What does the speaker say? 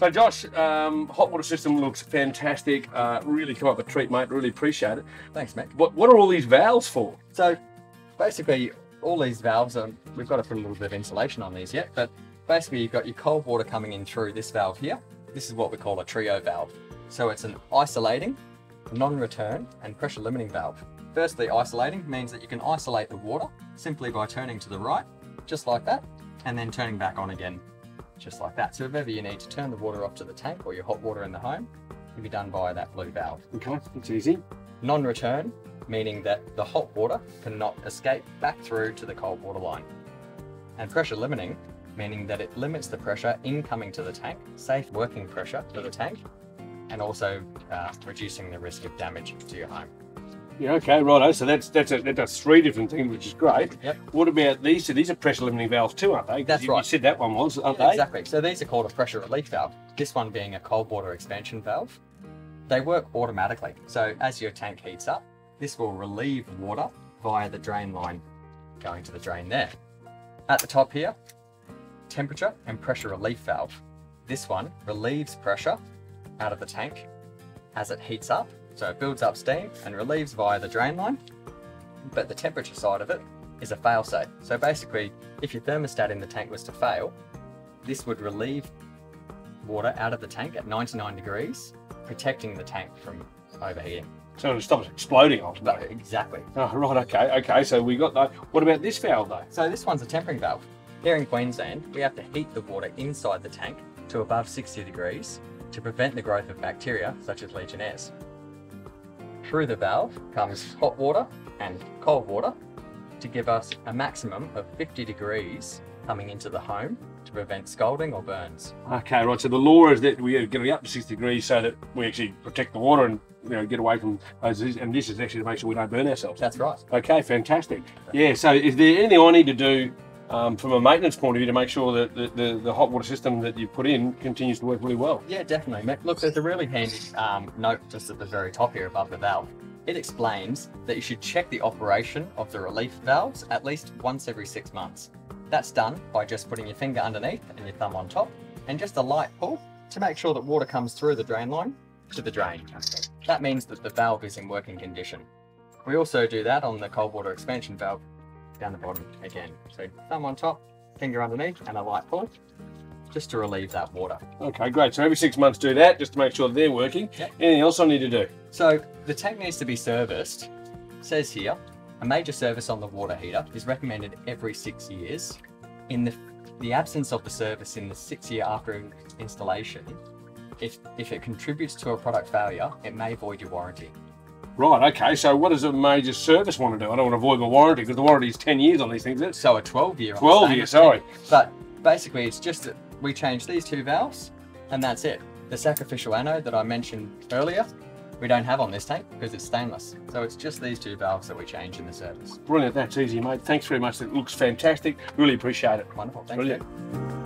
So Josh, hot water system looks fantastic. Really come up with a treat, mate. Really appreciate it. Thanks, Mick. What are all these valves for? So basically, all these valves are, we've got to put a little bit of insulation on these yet, but basically you've got your cold water coming in through this valve here. This is what we call a trio valve. So it's an isolating, non-return, and pressure limiting valve. Firstly, isolating means that you can isolate the water simply by turning to the right, just like that, and then turning back on again, just like that. So if ever you need to turn the water off to the tank or your hot water in the home, it can be done via that blue valve. Okay, it's easy. Non-return, meaning that the hot water cannot escape back through to the cold water line. And pressure limiting, meaning that it limits the pressure incoming to the tank, safe working pressure to the tank, and also reducing the risk of damage to your home. Yeah, okay, righto. So that's three different things, which is great. Yep. What about these? So these are pressure limiting valves too, aren't they? That's right. You said that one was, aren't they? Exactly. So these are called a pressure relief valve. This one being a cold water expansion valve. They work automatically. So as your tank heats up, this will relieve water via the drain line going to the drain there. At the top here, temperature and pressure relief valve. This one relieves pressure out of the tank as it heats up. So it builds up steam and relieves via the drain line, but the temperature side of it is a fail-safe. So basically, if your thermostat in the tank was to fail, this would relieve water out of the tank at 99 degrees, protecting the tank from overheating. So it stops exploding ultimately. Exactly. Oh, right, okay, so we got that. What about this valve though? So this one's a tempering valve. Here in Queensland, we have to heat the water inside the tank to above 60 degrees to prevent the growth of bacteria such as Legionnaires. Through the valve comes hot water and cold water to give us a maximum of 50 degrees coming into the home to prevent scalding or burns. Okay, right, so the law is that we are getting up to 60 degrees so that we actually protect the water and get away from those, and this is actually to make sure we don't burn ourselves. That's right. Okay, fantastic. Yeah, so is there anything I need to do from a maintenance point of view to make sure that the hot water system that you put in continues to work really well? Yeah, definitely. Look, there's a really handy note just at the very top here above the valve. It explains that you should check the operation of the relief valves at least once every 6 months. That's done by just putting your finger underneath and your thumb on top, and just a light pull to make sure that water comes through the drain line to the drain. That means that the valve is in working condition. We also do that on the cold water expansion valve down the bottom again. So thumb on top, finger underneath, and a light pull, just to relieve that water. Okay, great. So every 6 months do that, just to make sure they're working. Yep. Anything else I need to do? So the tank needs to be serviced. It says here, a major service on the water heater is recommended every 6 years. In the absence of the service in the 6 year after installation, if it contributes to a product failure, it may void your warranty. Right, okay, so what does a major service want to do? I don't want to avoid my warranty because the warranty is 10 years on these things, isn't it? So a 12-year. 12 years, sorry. But basically it's just that we change these two valves and that's it. The sacrificial anode that I mentioned earlier, we don't have on this tank because it's stainless. So it's just these two valves that we change in the service. Brilliant, that's easy, mate. Thanks very much. It looks fantastic. Really appreciate it. Wonderful, thank Brilliant. you.